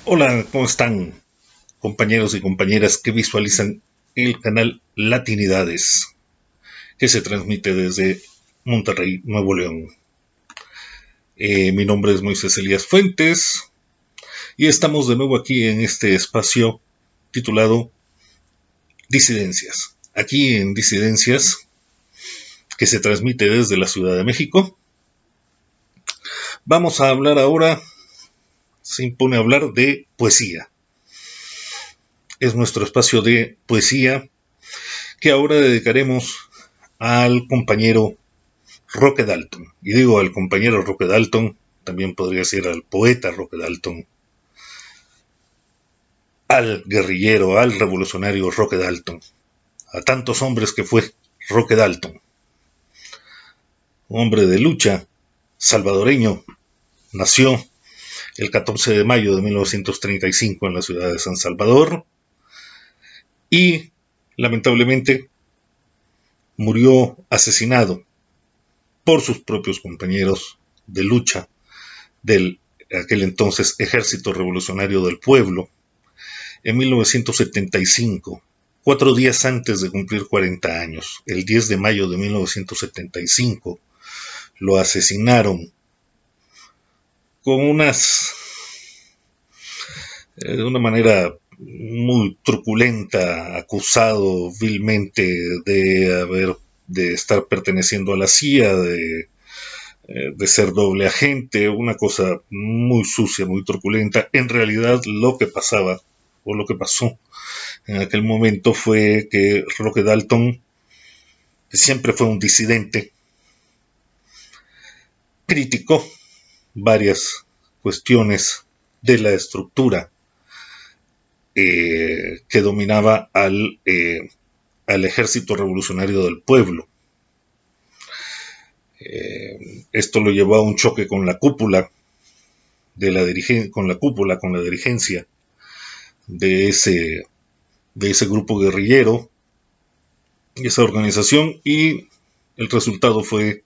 Hola, ¿cómo están, compañeros y compañeras que visualizan el canal Latinidades, que se transmite desde Monterrey, Nuevo León? Mi nombre es Moisés Elías Fuentes y estamos de nuevo aquí en este espacio titulado Disidencias. Aquí en Disidencias, que se transmite desde la Ciudad de México, vamos a hablar ahora, se impone hablar de poesía. Es nuestro espacio de poesía que ahora dedicaremos al compañero Roque Dalton. Y digo al compañero Roque Dalton, también podría ser al poeta Roque Dalton, al guerrillero, al revolucionario Roque Dalton, a tantos hombres que fue Roque Dalton. Hombre de lucha, salvadoreño, nació el 14 de mayo de 1935 en la ciudad de San Salvador y lamentablemente murió asesinado por sus propios compañeros de lucha del aquel entonces Ejército Revolucionario del Pueblo en 1975, 4 días antes de cumplir 40 años. El 10 de mayo de 1975 lo asesinaron con de una manera muy truculenta, acusado vilmente de estar perteneciendo a la CIA, de ser doble agente, una cosa muy sucia, muy truculenta. En realidad lo que pasaba o lo que pasó en aquel momento fue que Roque Dalton, que siempre fue un disidente, criticó varias cuestiones de la estructura que dominaba al ejército revolucionario del pueblo. Esto lo llevó a un choque con la cúpula con la dirigencia de ese grupo guerrillero y esa organización, y el resultado fue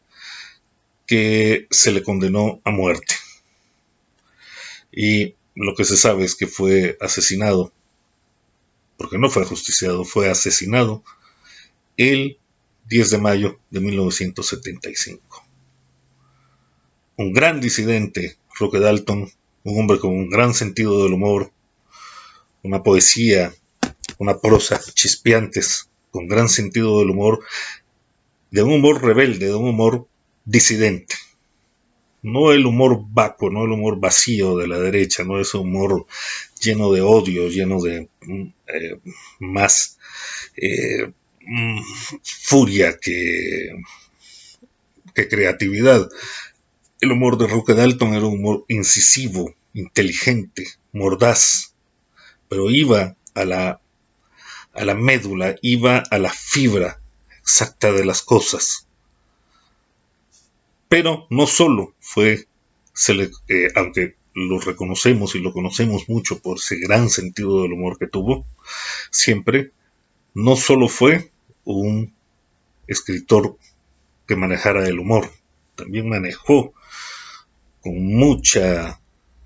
que se le condenó a muerte. Y lo que se sabe es que fue asesinado, porque no fue ajusticiado, fue asesinado el 10 de mayo de 1975. Un gran disidente, Roque Dalton, un hombre con un gran sentido del humor, una poesía, una prosa chispeantes, con gran sentido del humor, de un humor rebelde, de un humor disidente. No el humor vacuo, no el humor vacío de la derecha, no ese humor lleno de odio, lleno de más eh, furia que creatividad. El humor de Roque Dalton era un humor incisivo, inteligente, mordaz, pero iba a la médula, iba a la fibra exacta de las cosas. Pero no solo fue, aunque lo reconocemos y lo conocemos mucho por ese gran sentido del humor que tuvo, siempre, no solo fue un escritor que manejara el humor, también manejó con mucha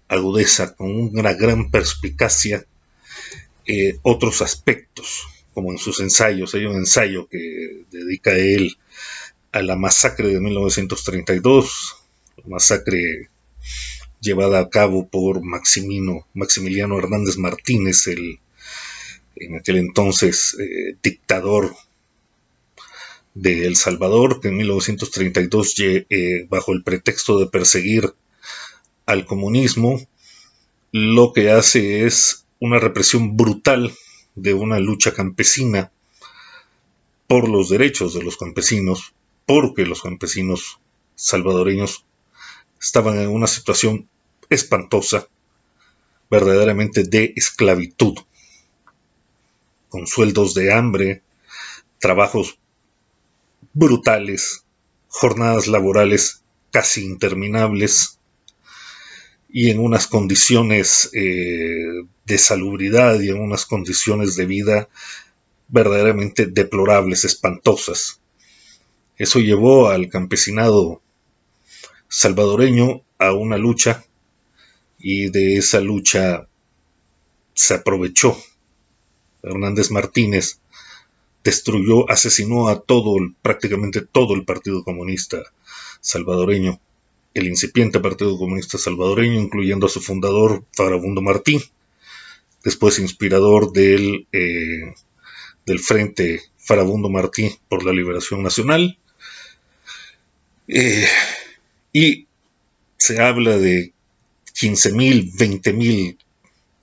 agudeza, con una gran perspicacia, otros aspectos, como en sus ensayos. Hay un ensayo que dedica a él a la masacre de 1932, masacre llevada a cabo por Maximiliano Hernández Martínez, en aquel entonces dictador de El Salvador, que en 1932, bajo el pretexto de perseguir al comunismo, lo que hace es una represión brutal de una lucha campesina por los derechos de los campesinos, porque los campesinos salvadoreños estaban en una situación espantosa, verdaderamente de esclavitud, con sueldos de hambre, trabajos brutales, jornadas laborales casi interminables y en unas condiciones de salubridad y en unas condiciones de vida verdaderamente deplorables, espantosas. Eso llevó al campesinado salvadoreño a una lucha, y de esa lucha se aprovechó. Hernández Martínez destruyó, asesinó a prácticamente todo el Partido Comunista salvadoreño, el incipiente Partido Comunista salvadoreño, incluyendo a su fundador, Farabundo Martí, después inspirador del Frente Farabundo Martí por la Liberación Nacional. Y se habla de 15.000, 20.000,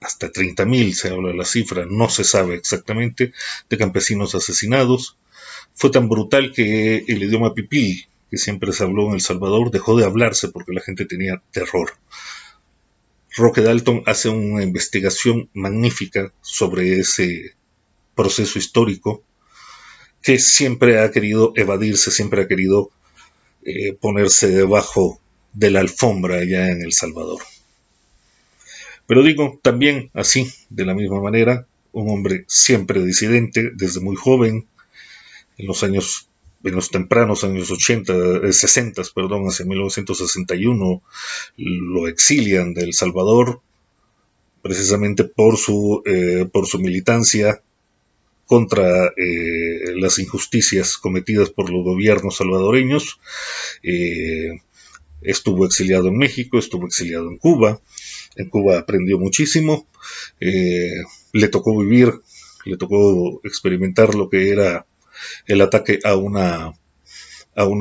hasta 30.000 se habla de la cifra, no se sabe exactamente, de campesinos asesinados. Fue tan brutal que el idioma pipil, que siempre se habló en El Salvador, dejó de hablarse porque la gente tenía terror. Roque Dalton hace una investigación magnífica sobre ese proceso histórico que siempre ha querido evadirse, siempre ha querido ponerse debajo de la alfombra allá en El Salvador. Pero digo, también así, de la misma manera, un hombre siempre disidente, desde muy joven, en los tempranos años 60, hacia 1961, lo exilian de El Salvador, precisamente por su militancia contra las injusticias cometidas por los gobiernos salvadoreños. Estuvo exiliado en México, estuvo exiliado en Cuba. En Cuba aprendió muchísimo. Le tocó experimentar lo que era el ataque a una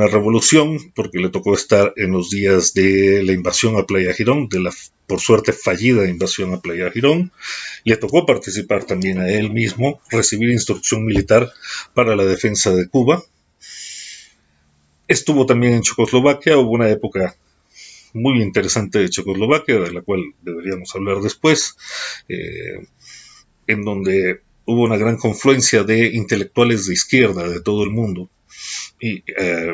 revolución, porque le tocó estar en los días de la invasión a Playa Girón, de la, por suerte, fallida invasión a Playa Girón. Le tocó participar también a él mismo, recibir instrucción militar para la defensa de Cuba. Estuvo también en Checoslovaquia, hubo una época muy interesante de Checoslovaquia, de la cual deberíamos hablar después, en donde hubo una gran confluencia de intelectuales de izquierda de todo el mundo, y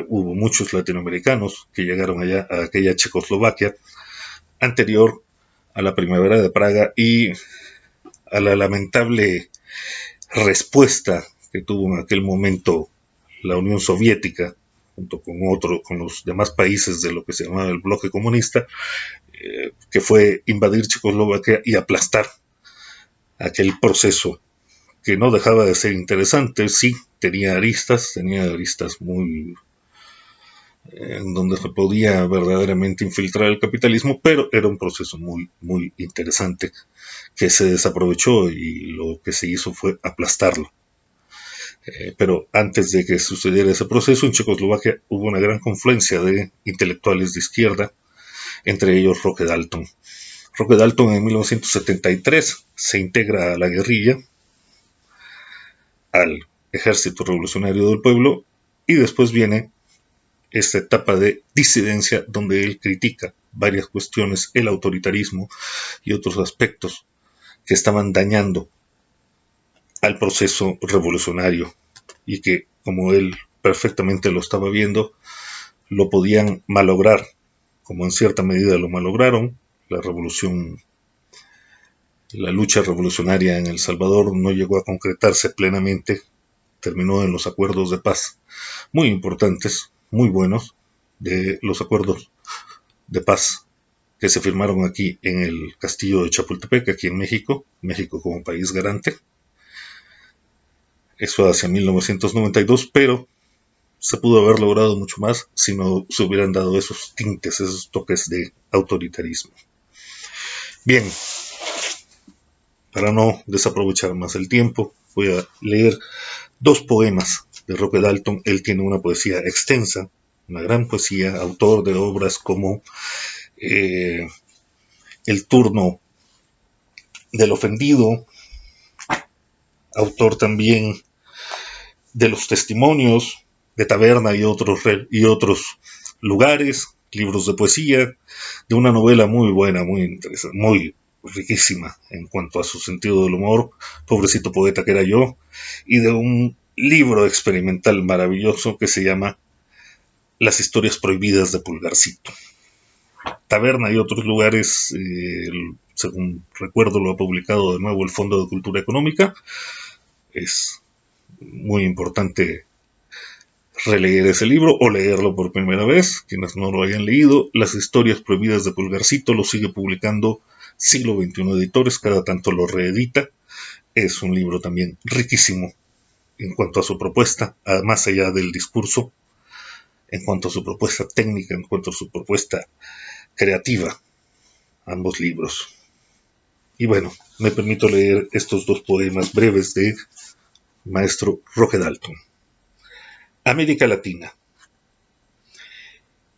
hubo muchos latinoamericanos que llegaron allá a aquella Checoslovaquia anterior a la primavera de Praga y a la lamentable respuesta que tuvo en aquel momento la Unión Soviética junto con los demás países de lo que se llamaba el bloque comunista, que fue invadir Checoslovaquia y aplastar aquel proceso que no dejaba de ser interesante. Sí, tenía aristas muy en donde se podía verdaderamente infiltrar el capitalismo, pero era un proceso muy, muy interesante que se desaprovechó y lo que se hizo fue aplastarlo. Pero antes de que sucediera ese proceso, en Checoslovaquia hubo una gran confluencia de intelectuales de izquierda, entre ellos Roque Dalton. Roque Dalton en 1973 se integra a la guerrilla, al Ejército Revolucionario del Pueblo, y después viene esta etapa de disidencia donde él critica varias cuestiones, el autoritarismo y otros aspectos que estaban dañando al proceso revolucionario y que, como él perfectamente lo estaba viendo, lo podían malograr, como en cierta medida lo malograron. La lucha revolucionaria en El Salvador no llegó a concretarse plenamente, terminó en los acuerdos de paz muy importantes, muy buenos, de los acuerdos de paz que se firmaron aquí en el castillo de Chapultepec, aquí en México como país garante. Eso hacia 1992, pero se pudo haber logrado mucho más si no se hubieran dado esos tintes, esos toques de autoritarismo. Bien, para no desaprovechar más el tiempo, voy a leer 2 poemas de Roque Dalton. Él tiene una poesía extensa, una gran poesía, autor de obras como El turno del ofendido, autor también de Los testimonios, de Taberna y otros lugares, libros de poesía, de una novela muy buena, muy interesante, muy riquísima en cuanto a su sentido del humor, Pobrecito poeta que era yo, y de un libro experimental maravilloso que se llama Las historias prohibidas de Pulgarcito. Taberna y otros lugares, según recuerdo, lo ha publicado de nuevo el Fondo de Cultura Económica. Es muy importante releer ese libro o leerlo por primera vez, quienes no lo hayan leído. Las historias prohibidas de Pulgarcito lo sigue publicando Siglo XXI Editores cada tanto lo reedita. Es un libro también riquísimo en cuanto a su propuesta, más allá del discurso, en cuanto a su propuesta técnica, en cuanto a su propuesta creativa, ambos libros. Y bueno, me permito leer estos dos poemas breves de maestro Roque Dalton. América Latina.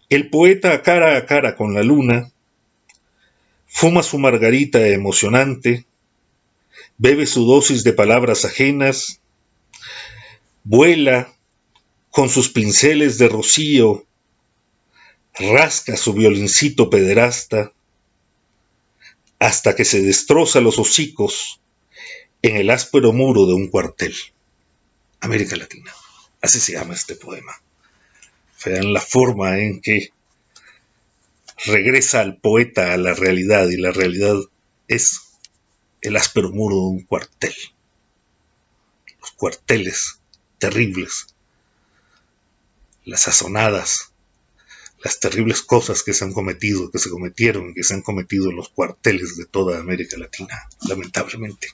El poeta a cara con la luna fuma su margarita emocionante, bebe su dosis de palabras ajenas, vuela con sus pinceles de rocío, rasca su violincito pederasta, hasta que se destroza los hocicos en el áspero muro de un cuartel. América Latina. Así se llama este poema. Vean la forma en que regresa al poeta a la realidad, y la realidad es el áspero muro de un cuartel. Los cuarteles terribles, las sazonadas, las terribles cosas que se han cometido, que se cometieron, que se han cometido en los cuarteles de toda América Latina, lamentablemente.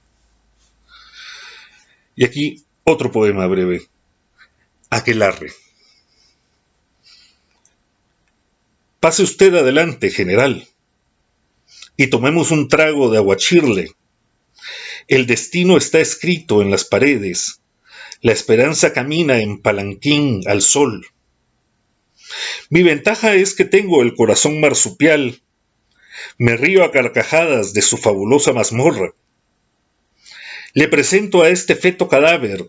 Y aquí otro poema breve. Aquelarre. Pase usted adelante, general, y tomemos un trago de aguachirle. El destino está escrito en las paredes, la esperanza camina en palanquín al sol. Mi ventaja es que tengo el corazón marsupial, me río a carcajadas de su fabulosa mazmorra. Le presento a este feto cadáver,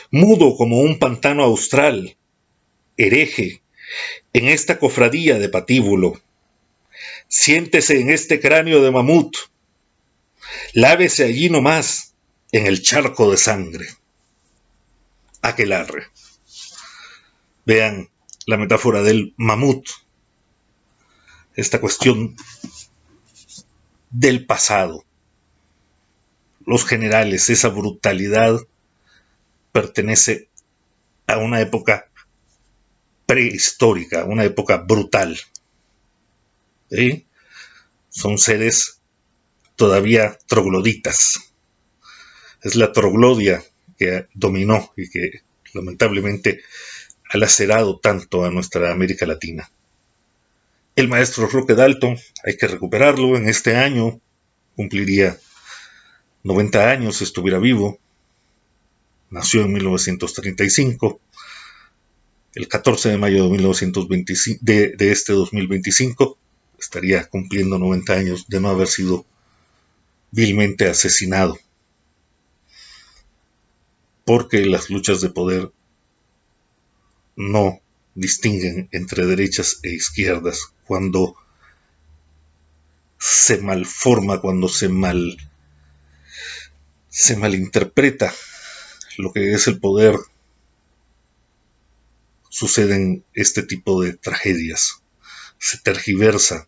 mudo como un pantano austral, hereje, en esta cofradía de patíbulo. Siéntese en este cráneo de mamut, lávese allí nomás, en el charco de sangre. Aquelarre. Vean la metáfora del mamut, esta cuestión del pasado. Los generales, esa brutalidad pertenece a una época prehistórica, una época brutal. ¿Sí? Son seres todavía trogloditas. Es la troglodia que dominó y que lamentablemente ha lacerado tanto a nuestra América Latina. El maestro Roque Dalton, hay que recuperarlo, en este año cumpliría 90 años si estuviera vivo. Nació en 1935, el 14 de mayo de 1925, de este 2025, estaría cumpliendo 90 años de no haber sido vilmente asesinado. Porque las luchas de poder no distinguen entre derechas e izquierdas. Cuando se malforma, cuando se malinterpreta lo que es el poder, suceden este tipo de tragedias. Se tergiversa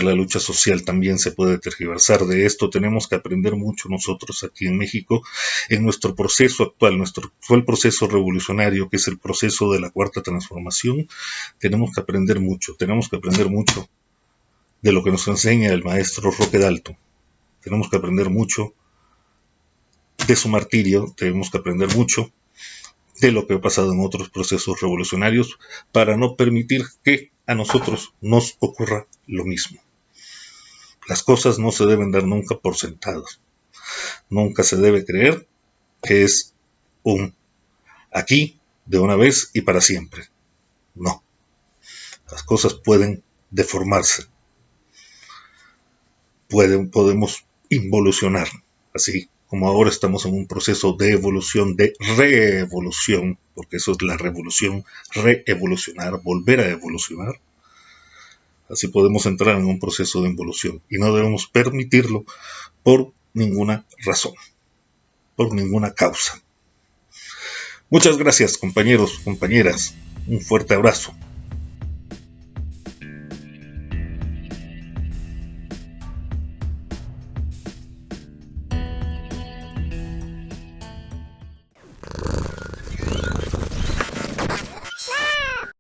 la lucha social, también se puede tergiversar. De esto tenemos que aprender mucho nosotros aquí en México, en nuestro proceso actual, nuestro actual proceso revolucionario, que es el proceso de la Cuarta Transformación. Tenemos que aprender mucho de lo que nos enseña el maestro Roque Dalton. Tenemos que aprender mucho de su martirio, tenemos que aprender mucho de lo que ha pasado en otros procesos revolucionarios para no permitir que a nosotros nos ocurra lo mismo. Las cosas no se deben dar nunca por sentadas. Nunca se debe creer que es un aquí, de una vez y para siempre. No. Las cosas pueden deformarse. Podemos involucionar, así como ahora estamos en un proceso de evolución, de reevolución, porque eso es la revolución, reevolucionar, volver a evolucionar. Así podemos entrar en un proceso de involución y no debemos permitirlo por ninguna razón, por ninguna causa. Muchas gracias, compañeros, compañeras. Un fuerte abrazo.